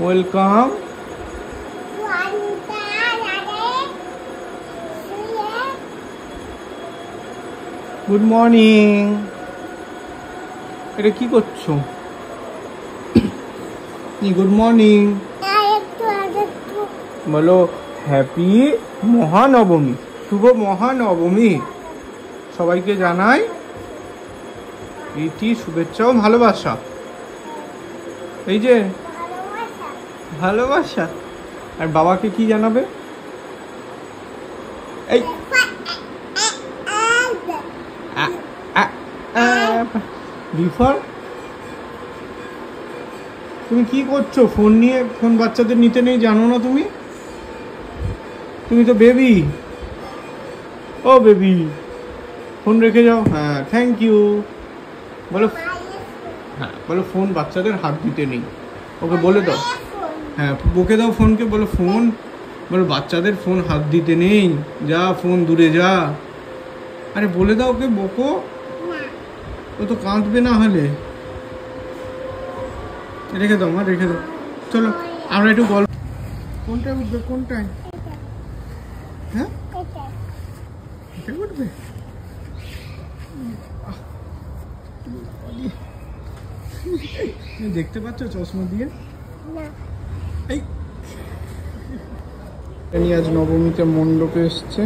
Welcome. Good morning. এটা কি করছো? গুড মর্নিং বলো। হ্যাপি মহানবমী, শুভ মহানবমী সবাইকে জানাই প্রীতি, শুভেচ্ছা ও ভালোবাসা। এই যে ভালোবাসা। আর বাবাকে কি জানাবে? এই বিফর তুমি কি করছো? ফোন নিয়ে, ফোন বাচ্চাদের নিতে নেই জানো না তুমি? তুমি তো বেবি। ও বেবি, ফোন রেখে যাও। হ্যাঁ, থ্যাংক ইউ বলো। হ্যাঁ বলো, ফোন বাচ্চাদের হাত দিতে নেই। ওকে বলে দাও। হ্যাঁ বকে দাও ফোনকে, বলো ফোন, বলো বাচ্চাদের ফোন হাত দিতে নেই, যা ফোন দূরে যা। আরে বলে দাও, ওকে বকো, ও তো কাঁদবে না হলে। রেখে দাও মা, রেখে দাও। চলো আমরা একটু গল্প। কোনটায় উঠবে? কোনটায়? হ্যাঁ এটা উঠবে। দেখতে পাচ্ছ চশমা দিয়ে? এই আজ নবমীতে মণ্ডপে এসছে।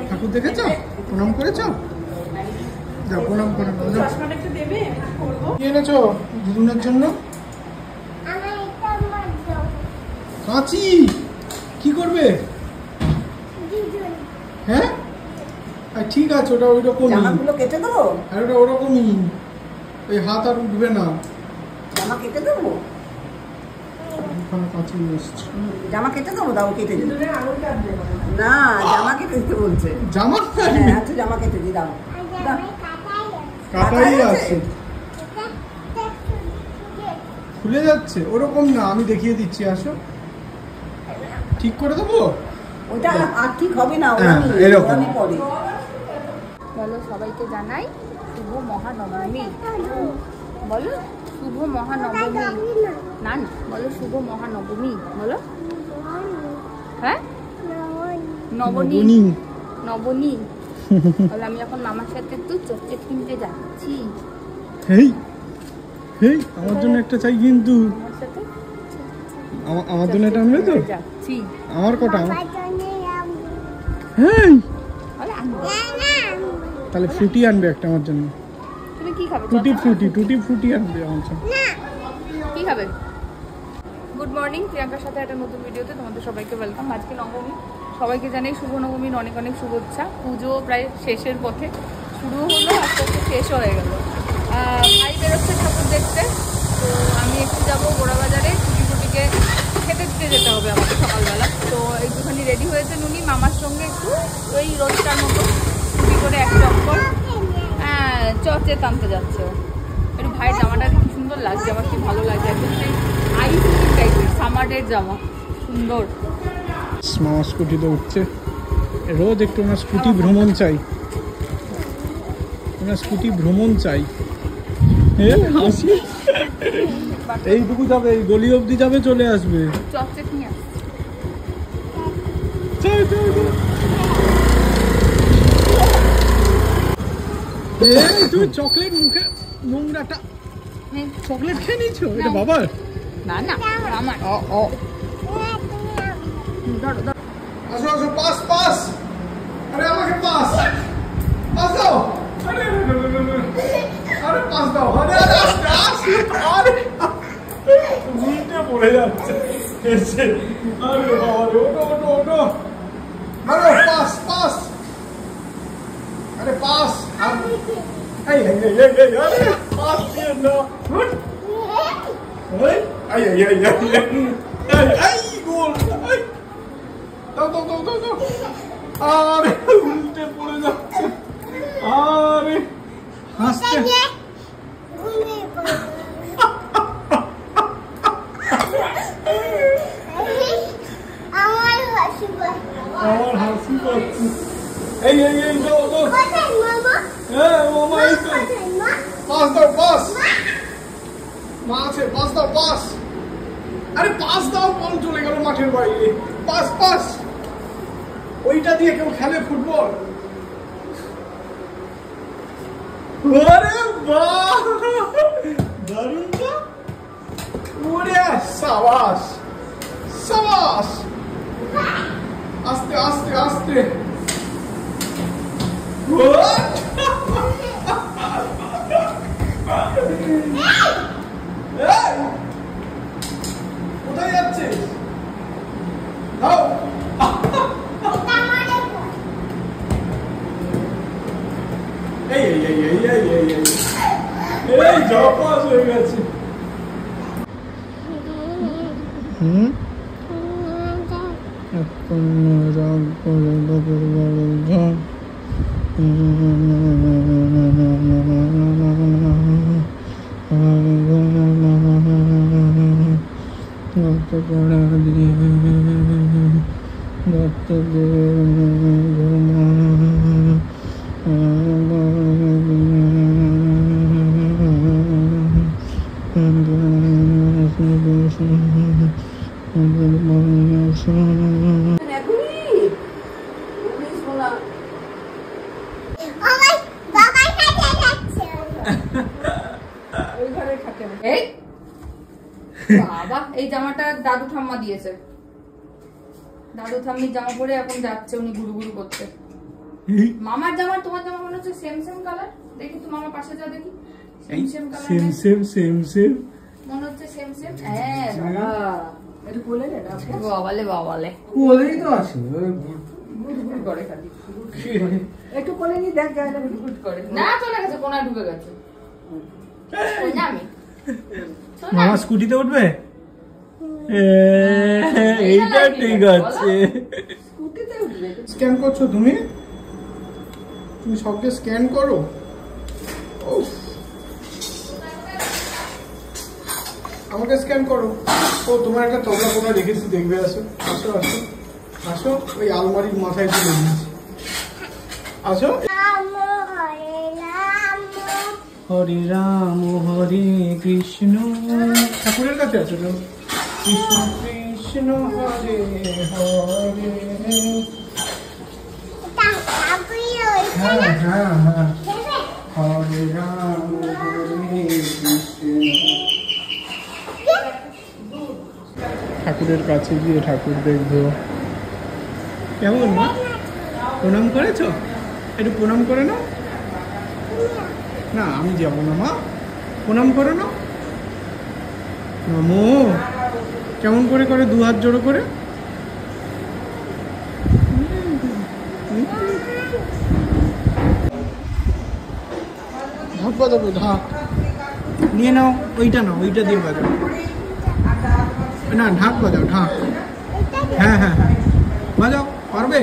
ঠাকুর দেখেছ? প্রণাম করেছ? যাও প্রণাম করে কি এনেছো দিদুনের জন্য? কাঁচি। কি করবে? হ্যাঁ ঠিক আছে, ওটা ওই রকমই। জামাগুলো কেটে দেবো। আর ওটা ওরকমই, ওই হাত আর উঠবে না। জামা কেটে দেবো। কাঁচি এসছে। জামা কেটে দেবো, দাও কেটে দিই। না জামা কেটে দিতে বলছে। জামা? হ্যাঁ আচ্ছা জামা কেটে দিই, দাও। কাটাই আছে, খুলে যাচ্ছে। ওরকম না, আমি দেখিয়ে দিচ্ছি, আসো ঠিক করে দেবো। ওটা আর ঠিক হবে না, এরকম। বলো সবাইকে জানাই শুভ মহানবমী। বলো শুভ মহানবমী। না না বলো শুভ মহানবমী। বলো হ্যাঁ নবনী। নবনী বলো আমি এখন মামার সাথে তো চকলেট কিনতে যাচ্ছি। হেই হেই, আমার জন্য একটা চাই কিন্তু। আমার সাথে আমার জন্য এটা আনবে তো? যাচ্ছি। আমার কটা? হ্যাঁ তাহলে ফ্রুটি আনবে একটা আমার জন্য। তুমি কি খাবে? টুটি ফ্রুটি আনবে আমার জন্য। কি খাবে? গুড মর্নিং, প্রিয়াঙ্কার সাথে একটা নতুন ভিডিওতে তোমাদের সবাইকে ওয়েলকাম। আজকে নবমী, সবাইকে জানাই শুভ নবমীর অনেক অনেক শুভেচ্ছা। পুজো প্রায় শেষের পথে, শুরু হলো আস্তে আস্তে শেষ হয়ে গেল। ভাই বেরোচ্ছে ঠাকুর দেখতে, তো আমি একটু যাবো গোড়াবাজারে। ছুটিকে খেতে দিতে যেতে হবে আমাকে সকালবেলা। তো একটুখানি রেডি হয়েছে নুনি মামার সঙ্গে, একটু ওই রোজটার মতো ছুটি করে এক চক্কর। হ্যাঁ চর্চে টানতে যাচ্ছে। একটু ভাইয়ের জামাটা কি সুন্দর লাগছে, আমার কি ভালো লাগছে। একদম সেই আইস টাইপের সামারের জামা, সুন্দর। মামা স্কুটিতে উঠছে। রোজ একটু ওনার স্কুটি ভ্রমণ চাই, ওনার স্কুটি ভ্রমণ চাই। হাসি এইটুকু যাবে, এই গলি অবধি যাবে, চলে আসবে। চকলেট নিয়ে আস। তুমি চকলেট মুখে নোংরাটা চকলেট খেয়ে নিয়েছো? এটা বাবার? না না আমার। আসো আসো, পাস পাস। আরে আমাকে পাস পাস দাও। আরে আরে পাস দাও। আরে আরে উল্টে পড়ে যাচ্ছে এসে। আরে বাবা রে, ওটো ওটো ওটো। আরে পাস পাস। আরে পাস। এই এই এই এই, আরে পাস দিয়ে না। এই এই এই এই এই গোল। দাও দাও দাও দাও দাও। আরে উল্টে পড়ে যাচ্ছে। আরে হাসতে আমার হাসি পাচ্ছে। এই এই এই দাও দাও। হ্যাঁ মামা এই তো পাস দাও, পাস। মা আছে, পাস দাও, পাস। আরে পাস দাও, বল চলে গেল মাঠের বাইরে। Pass pass. ওইটা দিয়ে কেউ খেলে ফুটবল? আরে বাহ, দারুণ তো। ওরে সাবাস সাবাস। আস্তে আস্তে আস্তে। কোথায় যাচ্ছিস? দাও। এই এই এই এই এই এই এই এই জপাস হয়ে গেছে। এখন রাগ করে বাবার বাড়ি যা। রক্ত পড়া দিয়ে রক্ত বাবা, এই জামাটা দাদু ঠাম্মা দিয়েছে। দাদু ঠাম্মির জামা পরে এখন যাচ্ছে উনি গুরু গুরু করতে। মামার জামা তোমার জামা মনে হচ্ছে সেম সেম কালার। দেখি তো মামার পাশে যা, দেখি same same colour. Same same same same মনে হচ্ছে সেম সেম। হ্যাঁ বাবা, একটু কোলে নে না। বাবালে বাবালে কোলেই তো আছে। গুড গুড করে খালি। একটু কোলে নি, দেখ যায় না। গুড করে না, চলে গেছে, কোনায় ঢুকে গেছে। ওই না আমি মামা স্কুটিতে উঠবে? এইটা ঠিক আছে। স্কুটিতে উঠবে। স্ক্যান করছো তুমি? তুমি সবকে স্ক্যান করো? উফ। আমাকে স্ক্যান করো। ও তোমার একটা তবলা কোনা রেখেছি, দেখবে। আসো আসো আসো আসো, ওই আলমারির মাথায় তুলে দিয়েছি। আসো। হরে রাম হরে কৃষ্ণ। ঠাকুরের কাছে আছো তো? কৃষ্ণ কৃষ্ণ হরে হরে। হ্যাঁ হ্যাঁ হ্যাঁ। হরে রাম হরে কৃষ্ণ। ঠাকুরের কাছে গিয়ে ঠাকুর দেখবো। কেমন মা? প্রণাম করেছো? একটু প্রণাম করে নাও না। আমি যাবো না মা, প্রণাম করো না। নমো কেমন করে করে? দু হাত জোড়ো করে। ঢাক বাজাবো, ঢাক নিয়ে নাও। ওইটা নাও, ওইটা দিয়ে বাজাও না। ঢাক বাজাও, ঢাক। হ্যাঁ হ্যাঁ হ্যাঁ, বাজাও। পারবে?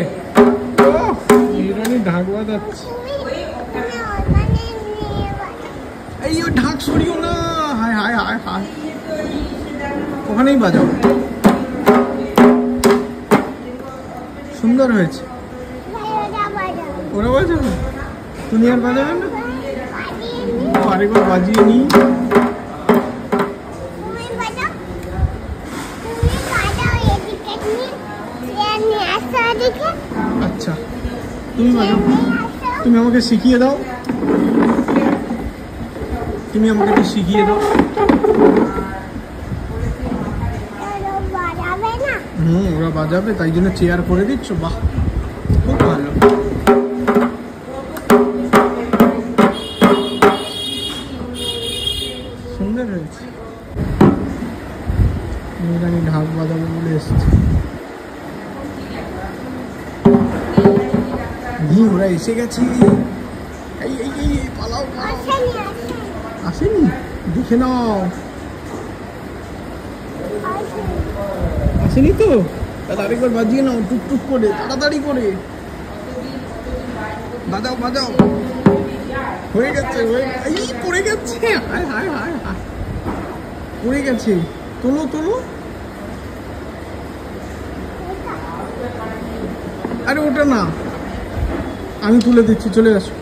রানী ঢাক বাজাচ্ছে। এই ও ঢাক সরিও না। হায় হায় হায় হায়। ওখানেই বাজাও। সুন্দর হয়েছে। ওরা বাজাবে, তুমি আর বাজাবে না? আরেকবার বাজিয়ে নি। আচ্ছা তুমি বাজাও। তুমি আমাকে শিখিয়ে দাও। তুমি আমাকে একটু শিখিয়ে দাও। ওরা বাজাবে, তাই জন্য চেয়ার করে দিচ্ছ। বাহ, খুব ভালো। সুন্দর হয়েছে। আমি ঢাক বাজাবো বলে এসছি। ওরা এসে গেছে। এই এই এই পালাও। আসেনি? দেখে নাও। আসেনি তো? তাহলে আরেকবার বাজিয়ে নাও, টুকটুক করে, তাড়াতাড়ি করে বাজাও বাজাও। হয়ে গেছে, এই পড়ে গেছে। হায় হায় হায় হায়, পড়ে গেছে। তোলো তোলো। আরে ওটা না, আমি তুলে দিচ্ছি, চলে আসো।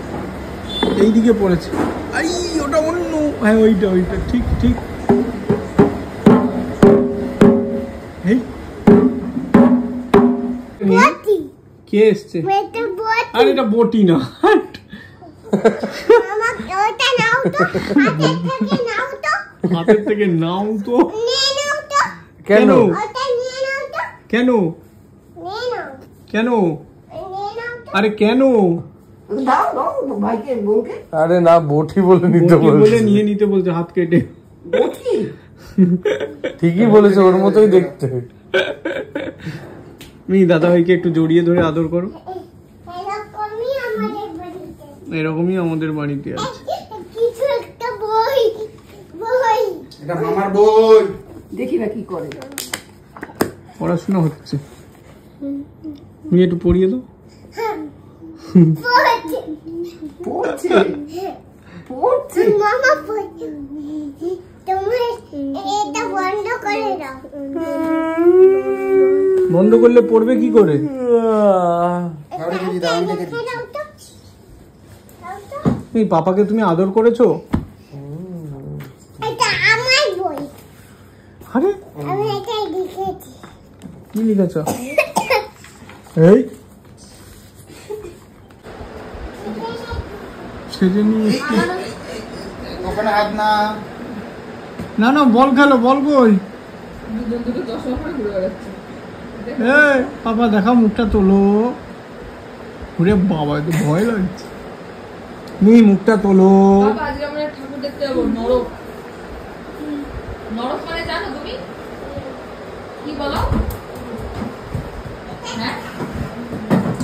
এইদিকে পড়েছে। এই ওটা অন্য। হ্যাঁ ওইটা ওইটা ঠিক ঠিক। এই কে এসছে? আরে এটা বটি না। হাতের থেকে নাও তো। কেন কেন কেন? আরে কেন? আরে না বটি বলে নিতে বলে নিয়ে নিতে বলছে হাত কেটে। ঠিকই বলেছে, ওর মতোই দেখতে। দাদা ভাইকে একটু জড়িয়ে ধরে আদর করো। এরকমই আমাদের বাড়িতে আছে। এটা মামার বই। দেখি না কি করে। পড়াশোনা হচ্ছে, তুমি একটু পড়িয়ে দাও। পড়ছে পড়ছে মামা পড়ছে। তুমি এটা বন্ধ করে দাও। বন্ধ করলে পড়বে কি করে? পাপাকে তুমি আদর করেছো? এটা আমার বই। আরে আমি এটা লিখেছি। কি লিখেছো? এই সেজে নিয়ে ওখানে হাত না। না না বল খেলো, বল কই? এই পাপা দেখা মুখটা তোলো। ওরে বাবা তো ভয় লাগছে। মুখটা তোলো। আজকে আমরা ঠাকুর দেখতে যাবো নরক। নরক মানে জানো তুমি কি বলো? হ্যাঁ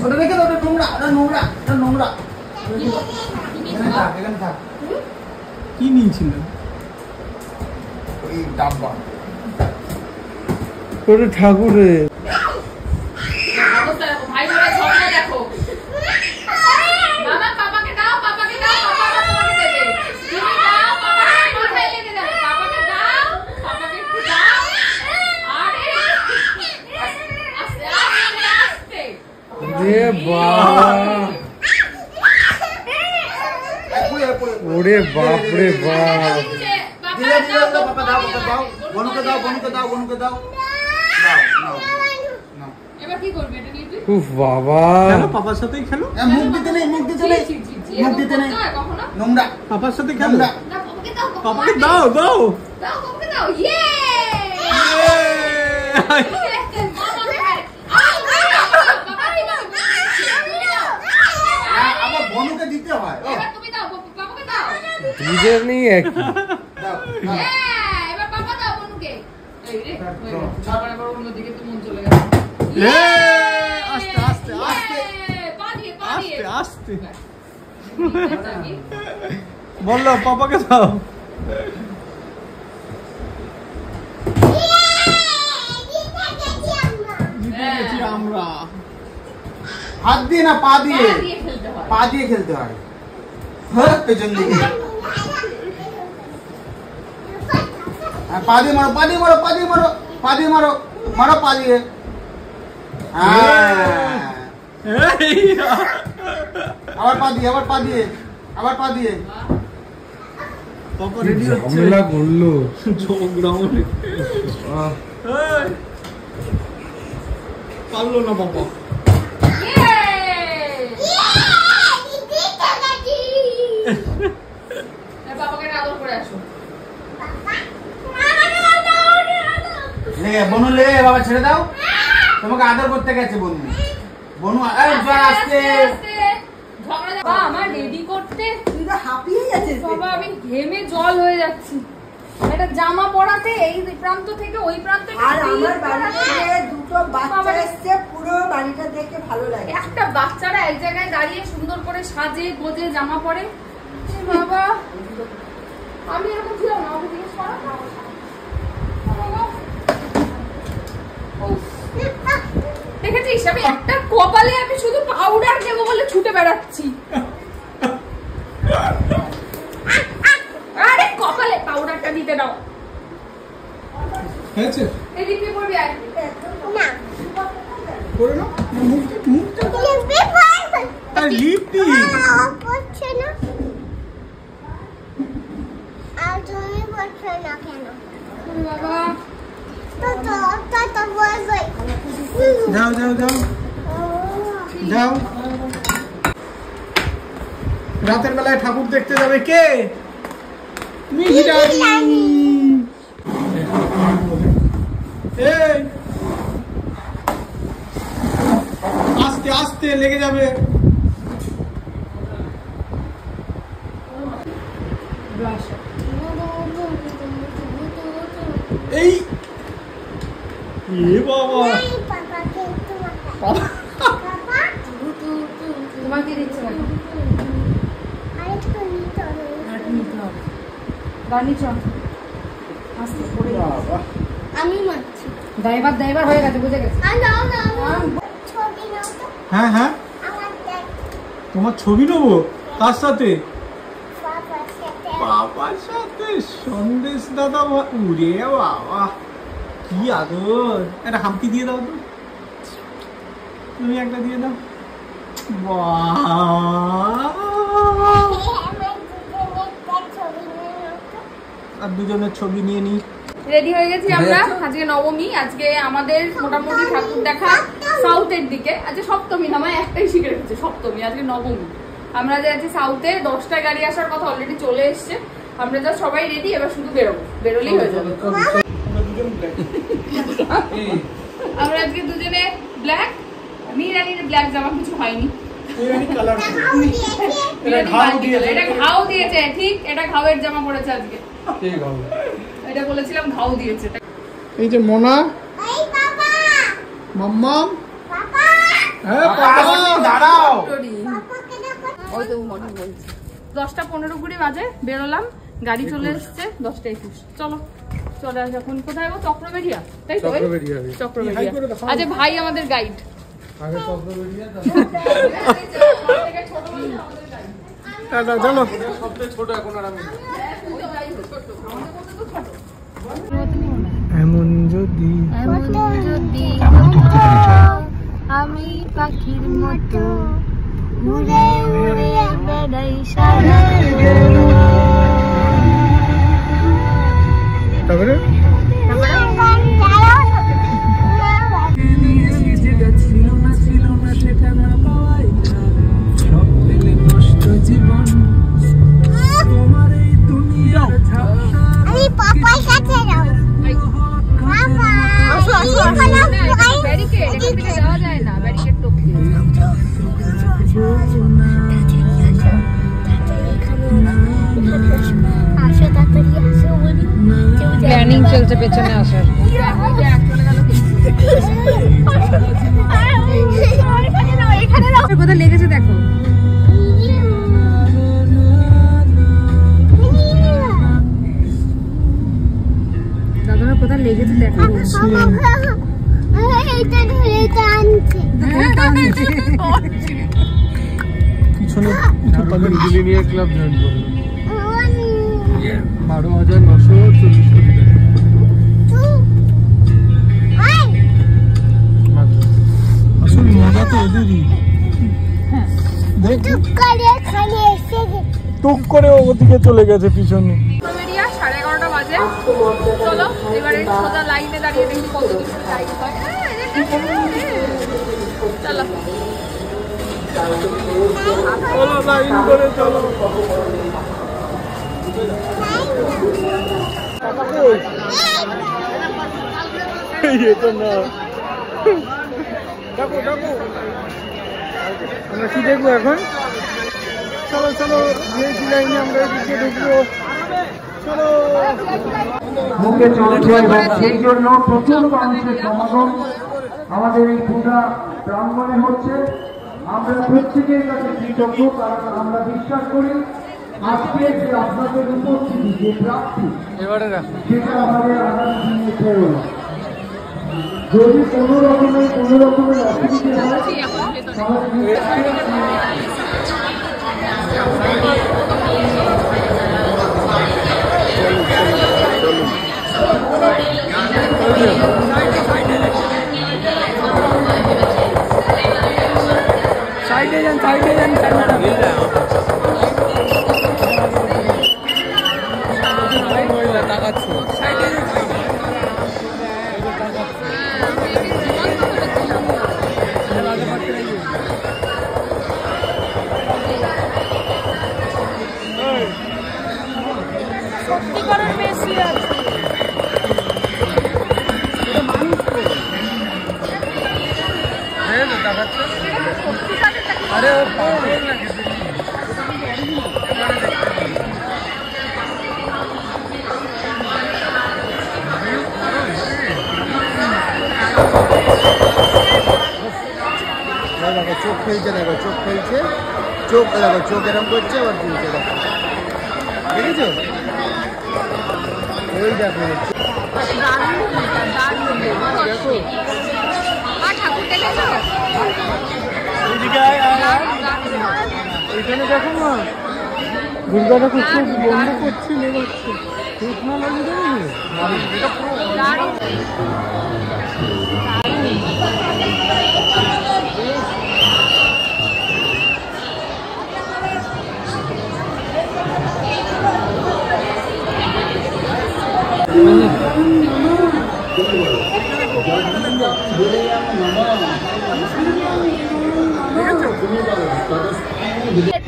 ওটা রেখে দাও। ওটা নোংরা, ওটা নোংরা, ওটা নোংরা। এখানে থাক, এখানে থাক। কি নিয়েছিলেন? ওই ডাব্বা। ওরে ঠাকুরের অবস্থা দেখো, ভাই ভাই ঝগড়া দেখো। মামা পাপাকে দাও, পাপাকে দাও, পাপা তোমাকে দেবে। তুমি দাও, পাপাকে মাথায় লেগে যাবে। পাপাকে দাও, পাপাকে একটু দাও। আরে আস্তে আস্তে আস্তে। রে বাবা, ওরে বাপ রে বাপ। ধীরে ধীরে দাও, পাপা দাও, পাপা দাও। বনুকে দাও, বনুকে দাও, বনুকে দাও। দাও, নাও, নাও। এবার কি করবে এটা নিয়ে তুই? উফ বাবা, খেলো পাপার সাথেই খেলো। মুখ দিতে নেই, মুখ দিতে নেই, মুখ দিতে নেই। কখনো নোংরা, পাপার সাথে খেলো। নোংরা। না পাপাকে দাও, পাপাকে দাও দাও। দাও পাপাকে দাও। ইয়ে আবার বনুকে দিতে হয়। ও, তুমি দাও, পাপাকে দাও। দুধের নেই একই। দাও, দাও। এবার পাপা দাও বনুকে। এই রে আবার অন্যদিকে তো মন চলে গেছে। আস্তে আস্তে আস্তে পা দিয়ে পা দিয়ে আস্তে আস্তে বললো পাপাকে দাও। জিতে গেছি আমরা। হাত দিয়ে না, পা দিয়ে। পা দিয়ে খেলতে হয়। পা দিয়ে খেলতে হয়। হ্যাঁ, পেছন দিকে। হ্যাঁ, পা দিয়ে মারো, পা দিয়ে মারো, পা দিয়ে মারো, পা দিয়ে মারো, মারো পা দিয়ে। হ্যাঁ। এই, আবার পা দিয়ে, আবার পা দিয়ে, আবার পা দিয়ে। পাপা রেডি হচ্ছে। ঝামেলা করলো। ঝগড়া অনেক। এই, পারলো না পাপা। বাবাকে আদর করে আসো। লে বনু, লে বাবা ছেড়ে দাও। তোমাকে আদর করতে গেছে বনু। বনু এই চল আসতে। বাবা আমার রেডি করতে তুই তো হাঁপিয়ে যাচ্ছিস। বাবা আমি ঘেমে জল হয়ে যাচ্ছি। একটা জামা পরাতে এই প্রান্ত থেকে ওই প্রান্ত। আর আমার বাড়িতে দুটো বাচ্চা এসছে, পুরো বাড়িটা দেখে ভালো লাগে। একটা বাচ্চারা এক জায়গায় দাঁড়িয়ে সুন্দর করে সাজে গোজে জামা পরে। বাবা আমি এরকম ছিলাম না, আমাকে জিজ্ঞেস করো। দেখেছিস আমি একটা কপালে আমি শুধু পাউডার দেবো বলে ছুটে বেড়াচ্ছি। আরে কপালে পাউডারটা দিতে দাও। হয়েছে? এদিকে করবি আর না করে নাও। মুখটা লিপি পারবে লিপটি। করছে না বাবা যাও যাও যাও যাও। রাতের বেলায় ঠাকুর দেখতে যাবে কে? মিহিরানি। এই আস্তে আস্তে লেগে যাবে। এই এ বাবা তোমাকে দিচ্ছে না গানি চল আস্তে পড়ে বাবা আমি মারছি ড্রাইভার হয়ে গেছে বুঝে গেছে ছবি নাও তো হ্যাঁ হ্যাঁ আমার দেখ তোমার ছবি নেবো কার সাথে? বাবার সাথে বাবার সাথে সন্দেশ দাদা উরে বাবা কি আদর। একটা হাম্পি দিয়ে দাও তো, তুমি একটা দিয়ে দাও। আর দুজনের ছবি নিয়ে নি। রেডি হয়ে গেছি আমরা। আজকে নবমী, আজকে আমাদের মোটামুটি ঠাকুর দেখা সাউথের দিকে। আজকে সপ্তমী না, আমার একটাই শিখে রেখেছে সপ্তমী, আজকে নবমী। আমরা যে আছি সাউথে 10টায় গাড়ি আসার কথা অলরেডি চলে এসছে। আমরা যা সবাই রেডি, এবার শুধু বেরোবো, বেরোলেই হয়ে যাবে। আমরা আজকে দুজনে ব্ল্যাক, মিরানির ব্ল্যাক জামা কিছু হয়নি, এটা ঘাও দিয়েছে। ঠিক, এটা ঘাওয়ের জামা পড়েছে আজকে, এটা বলেছিলাম ঘাও দিয়েছে। এই যে মোনা, এই বাবা মাম্মাম, বাবা হ্যাঁ বাবা দাঁড়াও। বাবাকে দেখো ওই তো মনে বলছি 10:15 বাজে বেরোলাম, গাড়ি চলে এসছে 10:21। চলো চলে আস এখন। কোথায় গো? চক্রবেড়িয়া, তাই তো? চক্রবেড়িয়া। চক্রবেড়িয়া। আচ্ছা ভাই আমাদের গাইড। আগে চক্রবেড়িয়া টাটা চলো। সবচেয়ে ছোট এখন আর আমি এমন যদি আমি পাখির মতো উড়ে উড়ে বেড়াই সারা তারপরে আমি পাপার সাথে যাও বাবা ব্যারিকেড, এখান থেকে যাওয়া যায় না, ব্যারিকেড টপকে। আসো তাড়াতাড়ি আসো বলি প্ল্যানিং চলছে পেছনে আসার। কোথায় লেগেছে দেখো। দাদারা কোথায় লেগেছে দেখো। এইটা ধরে টানছে পিছনে নিয়ে ক্লাব জয়েন করলো 12,940 কোটি টাকা। আসল মজা তো এদেরই। দেখ টুক করে এখানে এসে গেছে টুক করে ওদিকে চলে গেছে পিছনে। 11:30 বাজে। চলো এবারে সোজা লাইনে দাঁড়িয়ে দেখি কত দূর লাইন হয়। চলো চলো লাইন করে চলো। এটা না ডাকো ডাকো। আমরা কি দেখবো এখন? চলো চলো ভিআইপি লাইনে আমরা এদিকে ঢুকবো। চলো। মুখে চলছে এবং সেই জন্য প্রচুর মানুষের সমাগম আমাদের এই পূজা প্রাঙ্গণে হচ্ছে। আমরা প্রত্যেকের কাছে কৃতজ্ঞ, কারণ আমরা বিশ্বাস করি আজকে যে আপনাদের উপস্থিতি, যে প্রাপ্তি, সেটা আমাদের আগামী দিনে প্রেরণা। যদি কোনো রকমের অসুবিধা হয় তাহলে সাইডে যান ক্যামেরা। দেখো চোখ খেলছে, দেখো চোখ খেলছে, চোখ দেখো চোখ এরম করছে, আবার তুলছে দেখো, দেখেছো? ওই দেখো এখানে দেখো না দুর্গা ঠাকুর চোখ বন্ধ করছে, নেবাচ্ছে চোখ না লাগিয়ে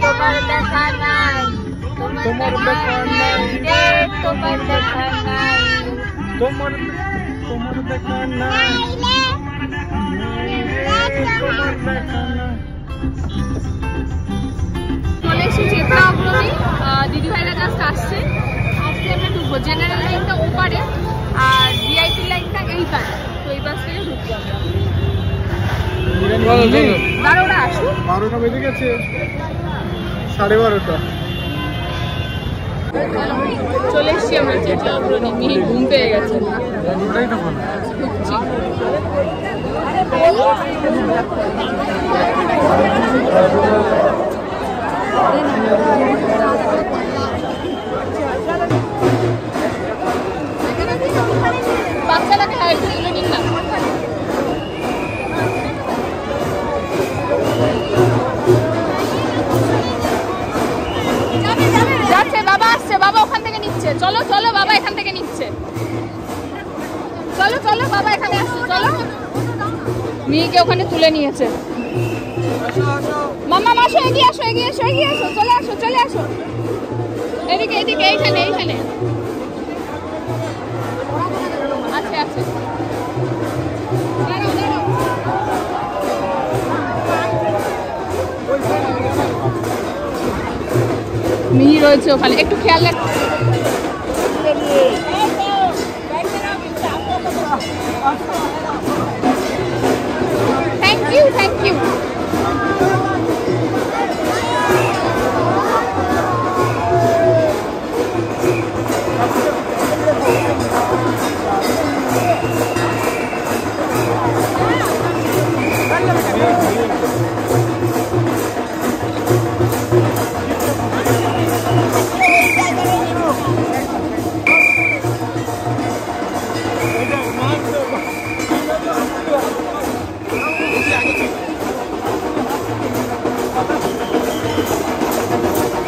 তোমার দেখা নাই, তোমার দেখা নাই রে, তোমার দেখা নাই, তোমার দেখা নাই, তোমার দেখা নাই। চলে এসেছি চেতনা অগ্রণী, দিদিভাইরা জাস্ট আসছে। আজকে আমরা ঢুকবো জেনারেল লাইনটা ওপারে আর ভিআইপি লাইনটা এইখানে, তো এই বাস থেকে ঢুকবো আমরা। বারোটা আসুক, 12টা বেজে গেছে, 12:30। চলে এসছি আমরা চেতনা অগ্রণী। মিহির ঘুম পেয়ে গেছে, ঢুকছি। বাচ্চাটাকে হাইট এগুলো নিন না। যাচ্ছে বাবা, আসছে বাবা, ওখান থেকে নিচ্ছে। চলো চলো বাবা এখান থেকে নিচ্ছে, চলো চলো বাবা এখানে আসছে, চলো। মিহিকে ওখানে তুলে নিয়েছে। মামা আসো, এগিয়ে আসো, এগিয়ে আসো, এগিয়ে আসো, চলে আসো, চলে আসো এদিকে, এদিকে, এইখানে, এইখানে আছে, আছে। মিহি রয়েছে ওখানে, একটু খেয়াল রাখ। Thank you, thank you.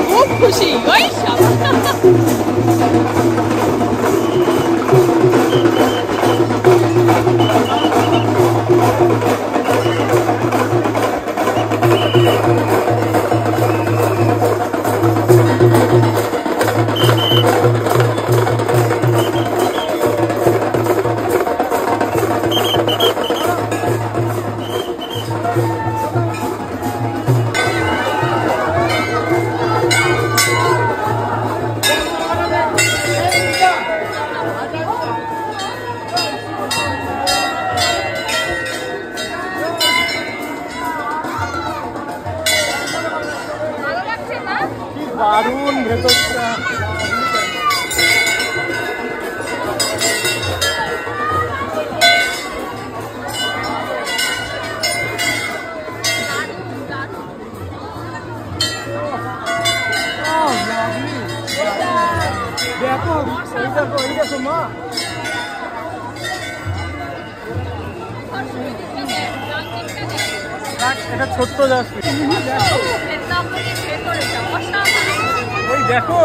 খুব খুশি, ওই দারুণ ভেতরটা। দেখো, এই দেখো, এই দেখো মা, এটা ছোট্ট যাচ্ছে। ওই দেখো,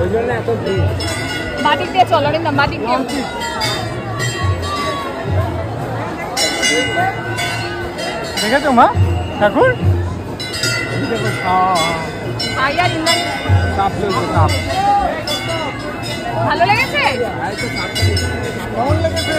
ওই জন্য এত ভিড়। বাটিক দিয়ে চলো রে না, বাটিক দিয়ে। দেখেছো মা ঠাকুর? ভালো লেগেছে? কেমন লেগেছে?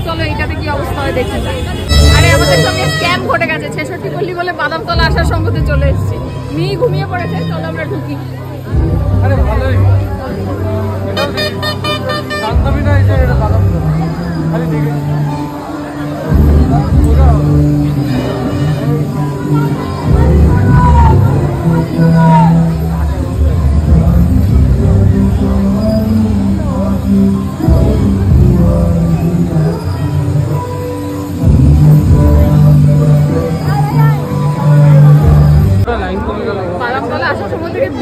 চলো এইটাতে কি অবস্থা হয় দেখি। আরে আমাদের সঙ্গে স্ক্যাম ঘটে গেছে, 66 পল্লী বলে বাদামতলা আসার সঙ্গতে চলে এসেছি। মেয়ে ঘুমিয়ে পড়েছে, চলো আমরা ঢুকি। আরে ভালোই, এটাও দেখি জানতামই না এটা বাদামতলা, খালি দেখেছি।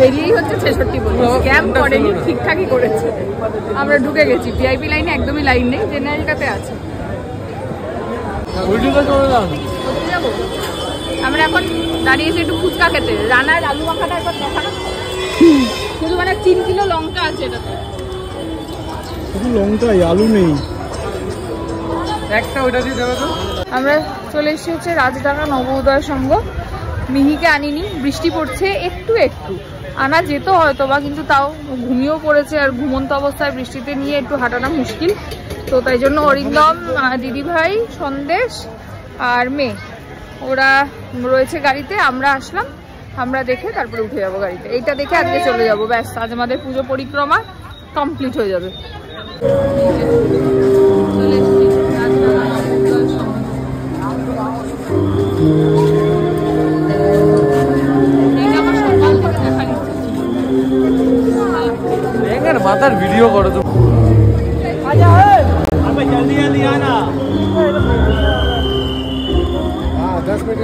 বেরিয়েই হচ্ছে 66 বলি, স্ক্যাম করেনি, ঠিকঠাকই করেছে। আমরা ঢুকে গেছি ভিআইপি লাইনে, একদমই লাইন নেই, জেনারেলটাতে আছে। আমরা এখন দাঁড়িয়েছি একটু ফুচকা খেতে। রানার আলু মাখাটা একবার দেখানো, শুধু মানে 3 কিলো লঙ্কা আছে এটাতে। শুধু লঙ্কাই, আলু নেই। একটা ওইটা দিয়ে দেবে তো। আমরা চলে এসেছি হচ্ছে রাজডাঙ্গা নবোদয় সংঘ। মিহিকে আনিনি, বৃষ্টি পড়ছে একটু একটু, আনা যেত হয়তো বা, কিন্তু তাও ঘুমিয়েও পড়েছে, আর ঘুমন্ত অবস্থায় বৃষ্টিতে নিয়ে একটু হাঁটাটা মুশকিল। তো তাই জন্য অরিন্দম, দিদিভাই, সন্দেশ আর মেয়ে ওরা রয়েছে গাড়িতে। আমরা আসলাম, আমরা দেখে তারপরে উঠে যাবো গাড়িতে। এইটা দেখে আজকে চলে যাবো, ব্যাস আজ আমাদের পুজো পরিক্রমা কমপ্লিট হয়ে যাবে। চলে এসেছি রাজডাঙ্গা নবোদয় সংঘ। মাথার ভিডিও করো তো। জলদি জলদি আনা। 10 মিনিট